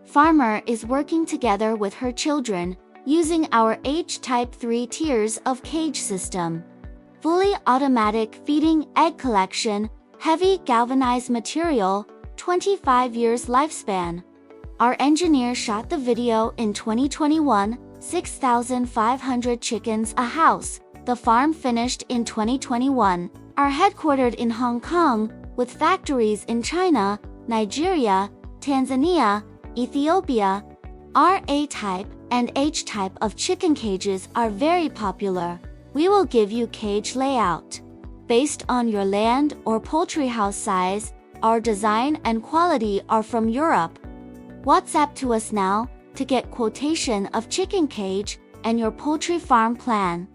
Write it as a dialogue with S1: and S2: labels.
S1: Farmer is working together with her children, using our H-type 3 tiers of cage system. Fully automatic feeding, egg collection, heavy galvanized material, 25 years lifespan. Our engineer shot the video in 2021, 6,500 chickens a house. The farm finished in 2021, are headquartered in Hong Kong, with factories in China, Nigeria, Tanzania, Ethiopia. Our A-type and H-type of chicken cages are very popular. We will give you cage layout. Based on your land or poultry house size, our design and quality are from Europe. WhatsApp to us now to get quotation of chicken cage and your poultry farm plan.